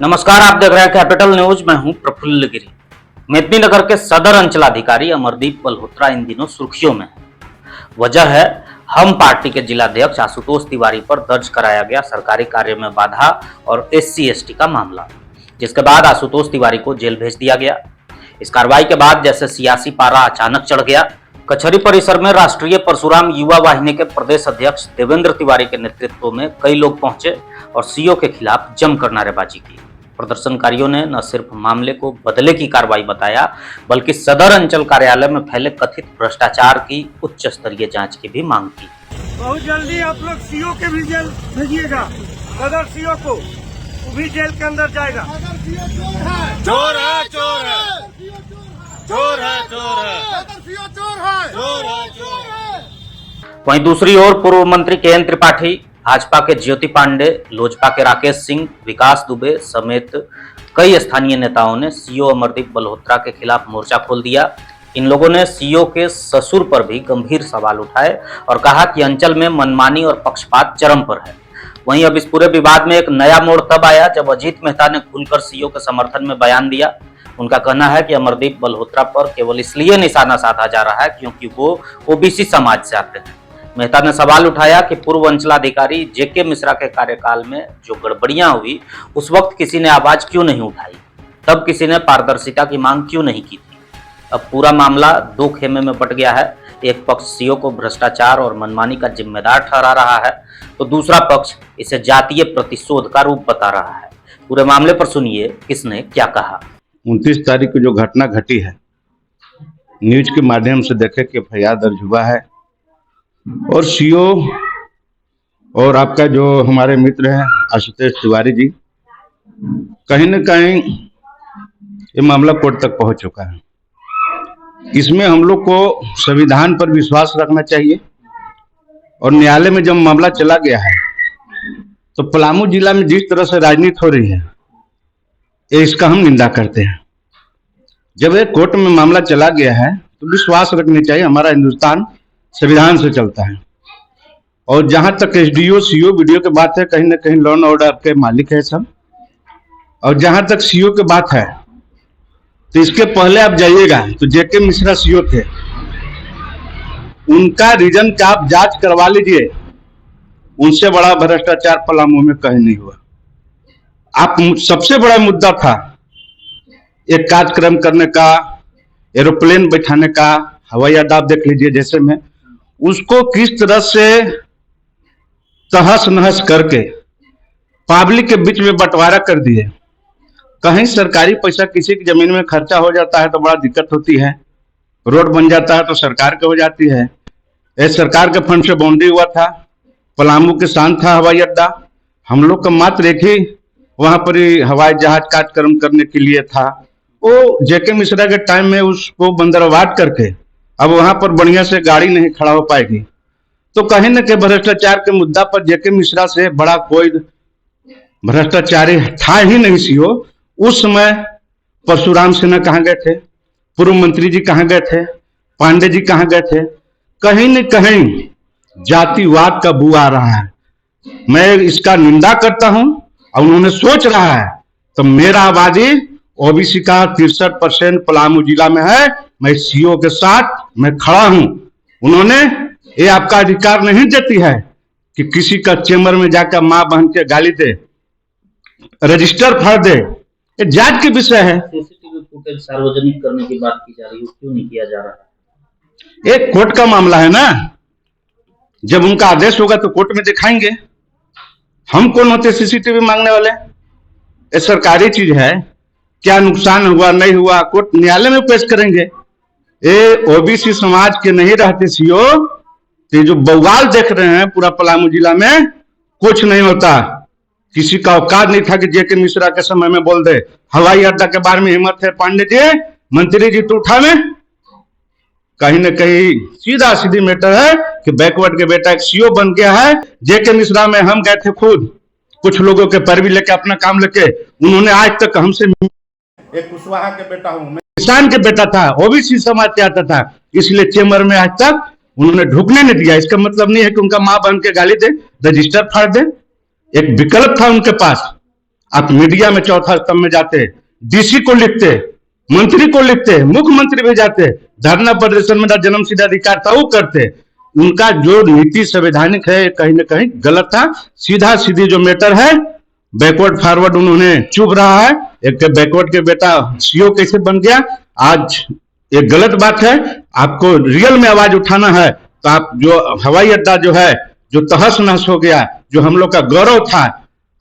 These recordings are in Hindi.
नमस्कार, आप देख रहे हैं कैपिटल न्यूज। मैं हूं प्रफुल्ल गिरी। मेदिनीनगर के सदर अंचलाधिकारी अमरदीप मल्होत्रा इन दिनों सुर्खियों में है। वजह है हम पार्टी के जिलाध्यक्ष आशुतोष तिवारी पर दर्ज कराया गया सरकारी कार्य में बाधा और SC/ST का मामला, जिसके बाद आशुतोष तिवारी को जेल भेज दिया गया। इस कार्रवाई के बाद जैसे सियासी पारा अचानक चढ़ गया। कचहरी परिसर में राष्ट्रीय परशुराम युवा वाहिनी के प्रदेश अध्यक्ष देवेंद्र तिवारी के नेतृत्व में कई लोग पहुंचे और CO के खिलाफ जमकर नारेबाजी की। प्रदर्शनकारियों ने न सिर्फ मामले को बदले की कार्रवाई बताया, बल्कि सदर अंचल कार्यालय में फैले कथित भ्रष्टाचार की उच्च स्तरीय जांच की भी मांग की। बहुत जल्दी आप लोग CO के भी जेल भेजिएगा। सदर CO को वो भी जेल के अंदर जाएगा। चोर है, चोर है, चोर है, चोर है, चोर है, चोर है। वहीं दूसरी ओर पूर्व मंत्री KN त्रिपाठी, भाजपा के ज्योति पांडे, लोजपा के राकेश सिंह, विकास दुबे समेत कई स्थानीय नेताओं ने CO अमरदीप मल्होत्रा के खिलाफ मोर्चा खोल दिया। इन लोगों ने CO के ससुर पर भी गंभीर सवाल उठाए और कहा कि अंचल में मनमानी और पक्षपात चरम पर है। वहीं अब इस पूरे विवाद में एक नया मोड़ तब आया जब अजीत मेहता ने खुलकर CO के समर्थन में बयान दिया। उनका कहना है कि अमरदीप मल्होत्रा पर केवल इसलिए निशाना साधा जा रहा है क्योंकि वो OBC समाज से आते हैं। मेहता ने सवाल उठाया कि पूर्व अंचलाधिकारी JK मिश्रा के कार्यकाल में जो गड़बड़ियां हुई उस वक्त किसी ने आवाज क्यों नहीं उठाई, तब किसी ने पारदर्शिता की मांग क्यों नहीं की थी। अब पूरा मामला दो खेमे में बट गया है। एक पक्ष CO को भ्रष्टाचार और मनमानी का जिम्मेदार ठहरा रहा है, तो दूसरा पक्ष इसे जातीय प्रतिशोध का रूप बता रहा है। पूरे मामले पर सुनिए किसने क्या कहा। 29 तारीख को जो घटना घटी है, न्यूज के माध्यम से देखे कि FIR दर्ज हुआ है और CO और आपका जो हमारे मित्र हैं आशुतोष तिवारी जी, कहीं न कहीं ये मामला कोर्ट तक पहुंच चुका है। इसमें हम लोग को संविधान पर विश्वास रखना चाहिए और न्यायालय में जब मामला चला गया है तो पलामू जिला में जिस तरह से राजनीति हो रही है, इसका हम निंदा करते हैं। जब एक कोर्ट में मामला चला गया है तो विश्वास रखनी चाहिए। हमारा हिंदुस्तान संविधान से चलता है और जहां तक SDO CO BDO की बात है, कहीं ना कहीं लॉ एंड ऑर्डर के मालिक है सब। और जहां तक CO की बात है तो इसके पहले आप जाइएगा तो JK मिश्रा CO थे, उनका रीजन का आप जांच करवा लीजिए। उनसे बड़ा भ्रष्टाचार पलामू में कहीं नहीं हुआ। आप सबसे बड़ा मुद्दा था एक कार्यक्रम करने का, एरोप्लेन बैठाने का, हवाई अड्डा आप देख लीजिए जैसे में, उसको किस तरह से तहस नहस करके पब्लिक के बीच में बंटवारा कर दिए। कहीं सरकारी पैसा किसी की जमीन में खर्चा हो जाता है तो बड़ा दिक्कत होती है, रोड बन जाता है तो सरकार के हो जाती है। सरकार के फंड से बाउंड्री हुआ था, पलामू के शान था हवाई अड्डा, हम लोग का मात्र एक ही वहां पर ही हवाई जहाज कार्यक्रम करने के लिए था। वो JK मिश्रा के टाइम में उसको बंदरवाट करके अब वहां पर बढ़िया से गाड़ी नहीं खड़ा हो पाएगी। तो कहीं न कहीं भ्रष्टाचार के मुद्दा पर JK मिश्रा से बड़ा कोई भ्रष्टाचारी था ही नहीं CO। उस समय परशुराम सिन्हा कहाँ गए थे, पूर्व मंत्री जी कहाँ गए थे, पांडे जी कहाँ गए थे। कहीं न कहीं जातिवाद का बू आ रहा है। मैं इसका निंदा करता हूं और उन्होंने सोच रहा है तो मेरा आबादी OBC का 63% पलामू जिला में है। मैं CO के साथ मैं खड़ा हूं। उन्होंने ये आपका अधिकार नहीं देती है कि किसी का चेम्बर में जाकर मां बहन के गाली दे, रजिस्टर फाड़ दे। ये जांच के विषय है। CCTV फुटेज सार्वजनिक करने की बात की जा रही है, क्यों नहीं किया जा रहा है? एक कोर्ट का मामला है ना, जब उनका आदेश होगा तो कोर्ट में दिखाएंगे। हम कौन होते CCTV मांगने वाले? ये सरकारी चीज है, क्या नुकसान हुआ नहीं हुआ कोर्ट न्यायालय में पेश करेंगे। ये OBC समाज के नहीं रहते CO, तो जो बवाल देख रहे हैं पूरा पलामू जिला में कुछ नहीं होता। किसी का औकात नहीं था कि JK मिश्रा के समय में बोल दे हवाई अड्डा के बारे में। हिम्मत है पांडे जी, मंत्री जी तो उठावे। कहीं न कहीं सीधा सीधी मैटर है कि बैकवर्ड के बेटा एक CO बन गया है। JK मिश्रा में हम गए थे खुद, कुछ लोगों के पैरवी लेके अपना काम लेके। उन्होंने आज तक हमसे, एक कुशवाहा के बेटा हूँ मैं, किसान के बेटा था, OBC समाज से आता था, इसलिए चेम्बर में आज तक उन्होंने ढुकने नहीं दिया। इसका मतलब नहीं है कि उनका मां बहन के गाली दे, रजिस्टर फाड़ दे। एक विकल्प था उनके पास। आप मीडिया में चौथा स्तंभ में जाते, डीसी को लिखते, मंत्री को लिखते, मुख्यमंत्री भी जाते, धरना प्रदर्शन में जन्मसिद्ध अधिकार था वो करते। उनका जो नीति संवैधानिक है कहीं ना कहीं गलत था। सीधा सीधी जो मैटर है बैकवर्ड फॉरवर्ड उन्होंने चुभ रहा है। एक बैकवर्ड के बेटा सीओ कैसे बन गया, आज ये गलत बात है। आपको रियल में आवाज उठाना है तो आप जो हवाई अड्डा जो है जो तहस नहस हो गया, जो हम लोग का गौरव था,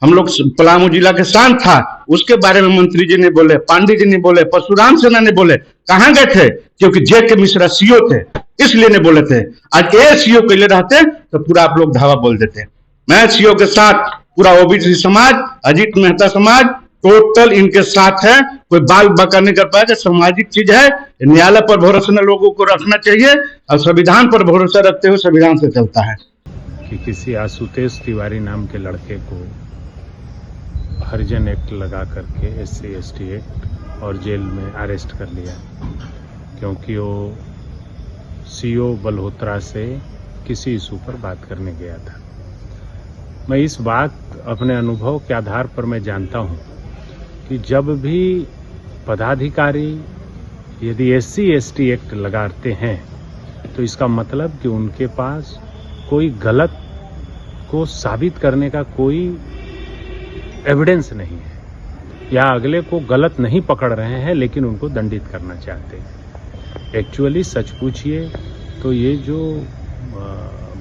हम लोग पलामू जिला के शान था, उसके बारे में मंत्री जी ने बोले, पांडे जी ने बोले, परशुराम सेना ने बोले। कहां गए थे? क्योंकि जे के मिश्रा सीओ थे इसलिए ने बोले थे। आज ये सीओ के लिए रहते तो पूरा आप लोग धावा बोल देते। मैं सीओ के साथ पूरा ओबीसी समाज, अजीत मेहता समाज टोटल इनके साथ है। कोई बाल बका नहीं कर पाएगा। सामाजिक चीज है, न्यायालय पर भरोसा लोगों को रखना चाहिए और संविधान पर भरोसा रखते हुए संविधान से चलता है। कि किसी आशुतोष तिवारी नाम के लड़के को हरिजन एक्ट लगा करके SC ST एक्ट और जेल में अरेस्ट कर लिया, क्योंकि वो CO बलहोत्रा से किसी इशू पर बात करने गया था। मैं इस बात अपने अनुभव के आधार पर मैं जानता हूं कि जब भी पदाधिकारी यदि SC ST एक्ट लगाते हैं तो इसका मतलब कि उनके पास कोई गलत को साबित करने का कोई एविडेंस नहीं है, या अगले को गलत नहीं पकड़ रहे हैं लेकिन उनको दंडित करना चाहते हैं। एक्चुअली सच पूछिए तो ये जो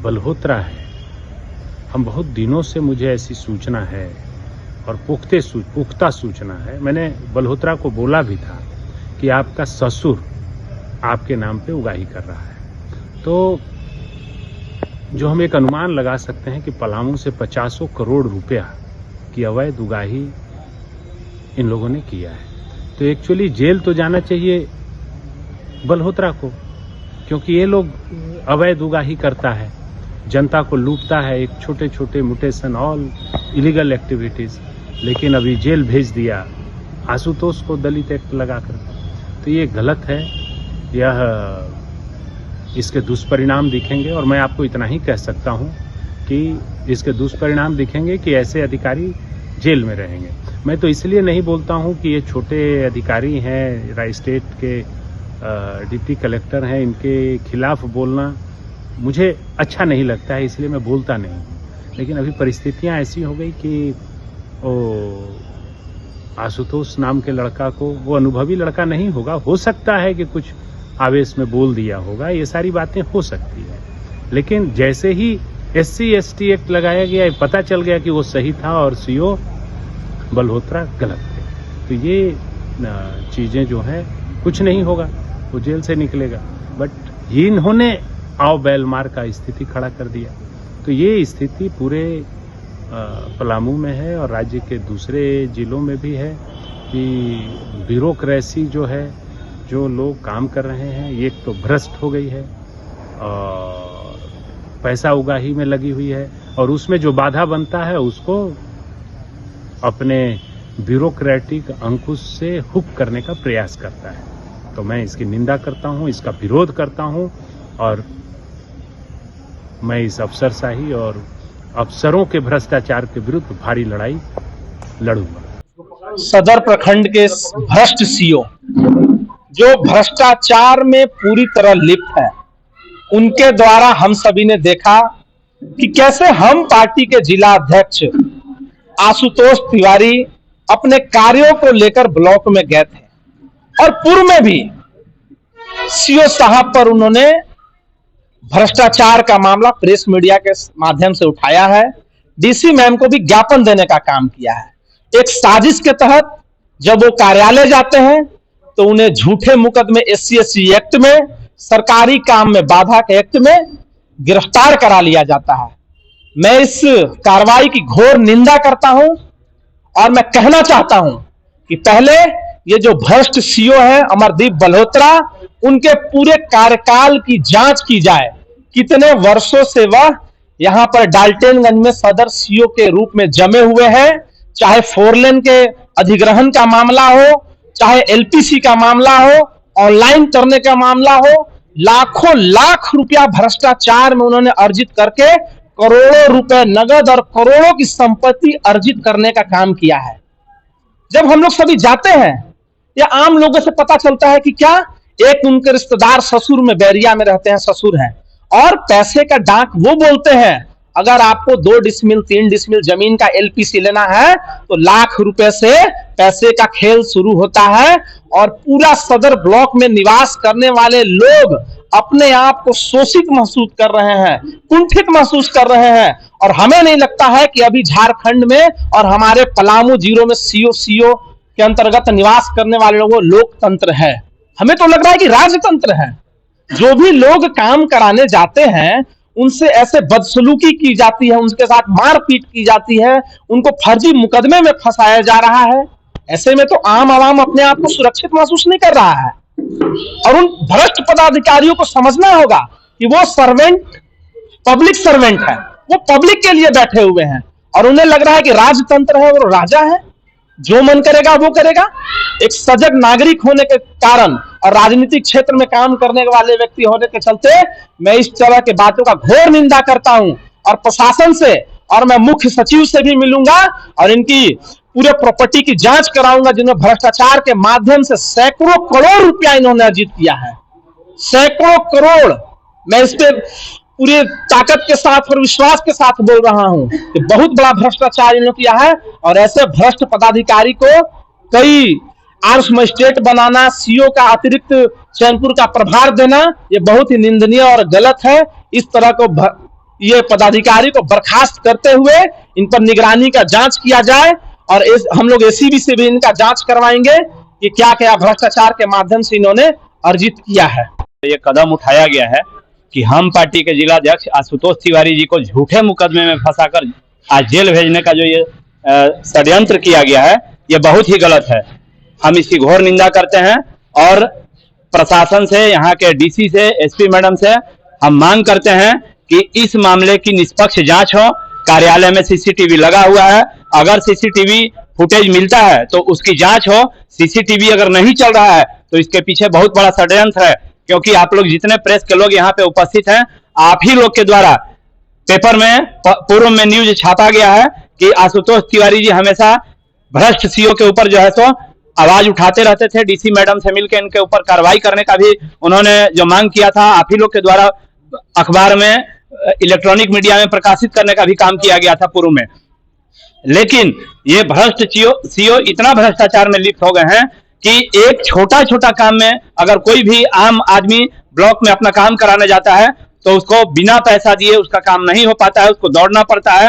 बलहोत्रा है, हम बहुत दिनों से मुझे ऐसी सूचना है और पुख्ता सूचना है, मैंने बलहोत्रा को बोला भी था कि आपका ससुर आपके नाम पे उगाही कर रहा है। तो जो हम एक अनुमान लगा सकते हैं कि पलामू से 50 करोड़ रुपया की अवैध उगाही इन लोगों ने किया है। तो एक्चुअली जेल तो जाना चाहिए बलहोत्रा को, क्योंकि ये लोग अवैध उगाही करता है, जनता को लूटता है, एक छोटे छोटे म्यूटेशन ऑल इलीगल एक्टिविटीज, लेकिन अभी जेल भेज दिया आशुतोष को दलित एक्ट लगाकर। तो ये गलत है, यह इसके दुष्परिणाम दिखेंगे। और मैं आपको इतना ही कह सकता हूं कि इसके दुष्परिणाम दिखेंगे कि ऐसे अधिकारी जेल में रहेंगे। मैं तो इसलिए नहीं बोलता हूं कि ये छोटे अधिकारी हैं, स्टेट के डिप्टी कलेक्टर हैं, इनके खिलाफ बोलना मुझे अच्छा नहीं लगता है, इसलिए मैं बोलता नहीं। लेकिन अभी परिस्थितियां ऐसी हो गई कि आशुतोष नाम के लड़का को, वो अनुभवी लड़का नहीं होगा, हो सकता है कि कुछ आवेश में बोल दिया होगा, ये सारी बातें हो सकती है। लेकिन जैसे ही SC ST एक्ट लगाया गया, पता चल गया कि वो सही था और CO बलहोत्रा गलत थे, तो ये चीजें जो हैं कुछ नहीं होगा, वो जेल से निकलेगा। बट ये इन्होंने आओ बैल मार का स्थिति खड़ा कर दिया। तो ये स्थिति पूरे पलामू में है और राज्य के दूसरे जिलों में भी है कि ब्यूरोक्रेसी जो है, जो लोग काम कर रहे हैं, ये तो भ्रष्ट हो गई है और पैसा उगाही में लगी हुई है, और उसमें जो बाधा बनता है उसको अपने ब्यूरोक्रेटिक अंकुश से हुक करने का प्रयास करता है। तो मैं इसकी निंदा करता हूं, इसका विरोध करता हूं और मैं इस अफसरशाही और अफसरों के भ्रष्टाचार के विरुद्ध भारी लड़ाई लड़ूंगा। सदर प्रखंड के भ्रष्ट CO जो भ्रष्टाचार में पूरी तरह लिप्त है, उनके द्वारा हम सभी ने देखा कि कैसे हम पार्टी के जिला अध्यक्ष आशुतोष तिवारी अपने कार्यों को लेकर ब्लॉक में गए थे, और पूर्व में भी CO साहब पर उन्होंने भ्रष्टाचार का मामला प्रेस मीडिया के माध्यम से उठाया है। DC मैम को भी ज्ञापन देने का काम किया है। एक साजिश के तहत जब वो कार्यालय जाते हैं तो उन्हें झूठे मुकदमे SC ST एक्ट में, सरकारी काम में बाधा के एक्ट में गिरफ्तार करा लिया जाता है। मैं इस कार्रवाई की घोर निंदा करता हूं और मैं कहना चाहता हूं कि पहले ये जो भ्रष्ट CO है अमरदीप बलहोत्रा, उनके पूरे कार्यकाल की जांच की जाए। कितने वर्षों से वह यहां पर डाल्टनगंज में सदर CO के रूप में जमे हुए हैं, चाहे 4 लेन के अधिग्रहण का मामला हो, चाहे LPC का मामला हो, ऑनलाइन करने का मामला हो, लाखों लाख रुपया भ्रष्टाचार में उन्होंने अर्जित करके करोड़ों रुपए नगद और करोड़ों की संपत्ति अर्जित करने का काम किया है। जब हम लोग सभी जाते हैं या आम लोगों से पता चलता है कि क्या एक उनके रिश्तेदार ससुर में बैरिया में रहते हैं, ससुर हैं, और पैसे का डाक वो बोलते हैं अगर आपको 2 डिसमिल 3 डिसमिल जमीन का एलपीसी लेना है तो लाख रुपए से पैसे का खेल शुरू होता है। और पूरा सदर ब्लॉक में निवास करने वाले लोग अपने आप को शोषित महसूस कर रहे हैं, कुंठित महसूस कर रहे हैं। और हमें नहीं लगता है कि अभी झारखंड में और हमारे पलामू जीरो में सीओ के अंतर्गत निवास करने वाले लोगों लोकतंत्र है। हमें तो लग रहा है कि राजतंत्र है। जो भी लोग काम कराने जाते हैं उनसे ऐसे बदसलूकी की जाती है, उनके साथ मारपीट की जाती है, उनको फर्जी मुकदमे में फंसाया जा रहा है। ऐसे में तो आम आवाम अपने आप को सुरक्षित महसूस नहीं कर रहा है। और उन भ्रष्ट पदाधिकारियों को समझना होगा कि वो सर्वेंट पब्लिक सर्वेंट है, वो पब्लिक के लिए बैठे हुए हैं और उन्हें लग रहा है कि राजतंत्र है, वो राजा है, जो मन करेगा वो करेगा। एक सजग नागरिक होने के कारण और राजनीतिक क्षेत्र में काम करने वाले व्यक्ति होने के चलते मैं इस तरह के बातों का घोर निंदा करता हूं और प्रशासन से और मैं मुख्य सचिव से भी मिलूंगा और इनकी पूरे प्रॉपर्टी की जांच कराऊंगा जिन्हें भ्रष्टाचार के माध्यम से सैकड़ों करोड़ रुपया इन्होंने अर्जित किया है, सैकड़ों करोड़। मैं इस पे पूरी ताकत के साथ और विश्वास के साथ बोल रहा हूं कि बहुत बड़ा भ्रष्टाचार इन्होंने किया है। और ऐसे भ्रष्ट पदाधिकारी को कई आर्म्स मजिस्ट्रेट बनाना, सीओ का अतिरिक्त चैनपुर का प्रभार देना, ये बहुत ही निंदनीय और गलत है। इस तरह को ये पदाधिकारी को बर्खास्त करते हुए इन पर निगरानी का जांच किया जाए और हम लोग एसीबी से भी इनका जांच करवाएंगे कि क्या क्या भ्रष्टाचार के माध्यम से इन्होंने अर्जित किया है। ये कदम उठाया गया है कि हम पार्टी के जिलाध्यक्ष आशुतोष तिवारी जी को झूठे मुकदमे में फंसाकर आज जेल भेजने का जो ये षड्यंत्र किया गया है, ये बहुत ही गलत है। हम इसकी घोर निंदा करते हैं और प्रशासन से, यहाँ के डीसी से, एसपी मैडम से हम मांग करते हैं कि इस मामले की निष्पक्ष जांच हो। कार्यालय में सीसीटीवी लगा हुआ है, अगर सीसीटीवी फुटेज मिलता है तो उसकी जांच हो। सीसीटीवी अगर नहीं चल रहा है तो इसके पीछे बहुत बड़ा षड्यंत्र है, क्योंकि आप लोग जितने प्रेस के लोग यहाँ पे उपस्थित हैं, आप ही लोग के द्वारा पेपर में पूर्व में न्यूज छापा गया है कि आशुतोष तिवारी जी हमेशा भ्रष्ट सीओ के ऊपर जो है सो आवाज उठाते रहते थे। डीसी मैडम से मिलकर इनके ऊपर कार्रवाई करने का भी उन्होंने जो मांग किया था, आप ही लोग के द्वारा अखबार में, इलेक्ट्रॉनिक मीडिया में प्रकाशित करने का भी काम किया गया था पूर्व में। लेकिन ये भ्रष्ट सीओ इतना भ्रष्टाचार में लिप्त हो गए हैं कि एक छोटा छोटा काम में अगर कोई भी आम आदमी ब्लॉक में अपना काम कराने जाता है तो उसको बिना पैसा दिए उसका काम नहीं हो पाता है, उसको दौड़ना पड़ता है।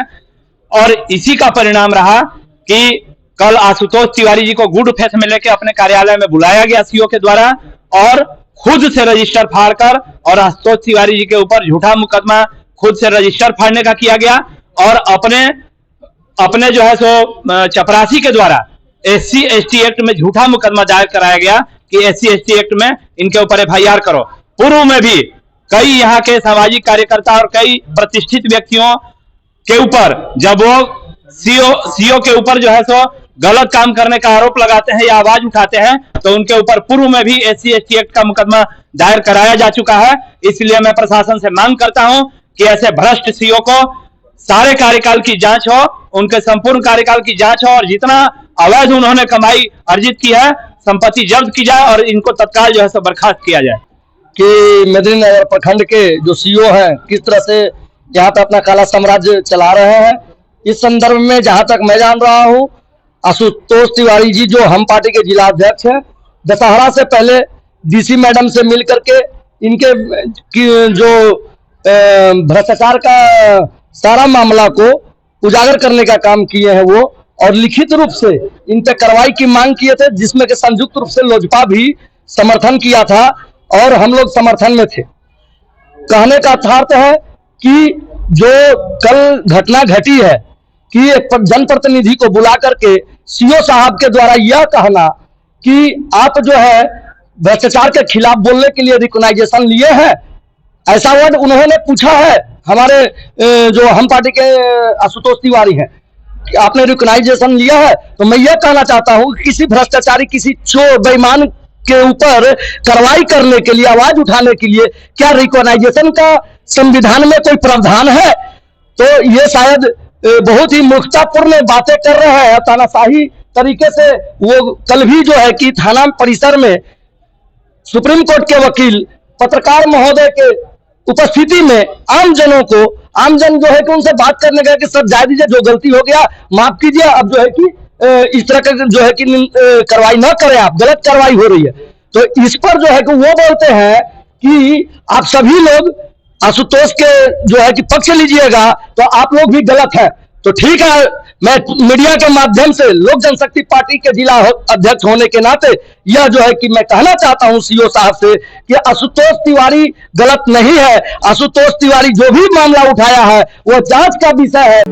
और इसी का परिणाम रहा कि कल आशुतोष तिवारी जी को गुड फेथ में लेकर अपने कार्यालय में बुलाया गया सीओ के द्वारा और खुद से रजिस्टर फाड़कर और आशुतोष तिवारी जी के ऊपर झूठा मुकदमा खुद से रजिस्टर फाड़ने का किया गया और अपने जो है सो चपरासी के द्वारा SC ST एक्ट में झूठा मुकदमा दायर कराया गया कि SC ST एक्ट में इनके ऊपर FIR करो। पूर्व में भी कई यहाँ के सामाजिक कार्यकर्ता और कई प्रतिष्ठित व्यक्तियों के ऊपर जब वो सीओ के ऊपर जो है सो गलत काम करने का आरोप लगाते हैं या आवाज उठाते हैं तो उनके ऊपर पूर्व में भी SC ST एक्ट का मुकदमा दायर कराया जा चुका है। इसलिए मैं प्रशासन से मांग करता हूं कि ऐसे भ्रष्ट सीओ को सारे कार्यकाल की जांच हो, उनके संपूर्ण कार्यकाल की जांच हो और जितना अवैध उन्होंने कमाई अर्जित की है संपत्ति जब्त की जाए और इनको तत्काल जो है सो बर्खास्त किया जाए। कि मेदिनीनगर प्रखंड के जो सीओ हैं किस तरह से यहाँ पे अपना काला साम्राज्य चला रहे हैं, इस संदर्भ में जहां तक मैं जान रहा हूं आशुतोष तिवारी जी जो हम पार्टी के जिला अध्यक्ष हैं, दशहरा से पहले डीसी मैडम से मिल करके इनके जो भ्रष्टाचार का सारा मामला को उजागर करने का काम किए हैं वो, और लिखित रूप से इन पे कार्रवाई की मांग किए थे जिसमें कि संयुक्त रूप से लोजपा भी समर्थन किया था और हम लोग समर्थन में थे। कहने का अर्थ है कि जो कल घटना घटी है कि एक जनप्रतिनिधि को बुला करके सीओ साहब के द्वारा यह कहना कि आप जो है भ्रष्टाचार के खिलाफ बोलने के लिए रिकॉग्नाइजेशन लिए हैं, ऐसा वर्ड उन्होंने पूछा है हमारे जो हम पार्टी के आशुतोष तिवारी हैं कि आपने रिकॉग्नाइजेशन लिया है। तो मैं यह कहना चाहता हूं कि किसी भ्रष्टाचारी, किसी चोर बेईमान के ऊपर कार्रवाई करने के लिए, आवाज उठाने के लिए क्या रिकॉग्नाइजेशन का संविधान में कोई प्रावधान है? तो ये शायद बहुत ही मूर्खतापूर्ण बातें कर रहे हैं, तानाशाही तरीके से वो कल भी जो है कि थाना परिसर में सुप्रीम कोर्ट के वकील पत्रकार महोदय के उपस्थिति में आमजन जो है कि उनसे बात करने गए कि सर जाए दीजिए, जो गलती हो गया माफ कीजिए, अब जो है कि इस तरह का जो है कि कार्रवाई न करें, आप गलत कार्रवाई हो रही है। तो इस पर जो है कि वो बोलते हैं कि आप सभी लोग आशुतोष के जो है कि पक्ष लीजिएगा तो आप लोग भी गलत है। तो ठीक है, मैं मीडिया के माध्यम से लोक जनशक्ति पार्टी के जिला अध्यक्ष होने के नाते यह जो है कि मैं कहना चाहता हूं सीओ साहब से कि आशुतोष तिवारी गलत नहीं है। आशुतोष तिवारी जो भी मामला उठाया है वो जांच का विषय है।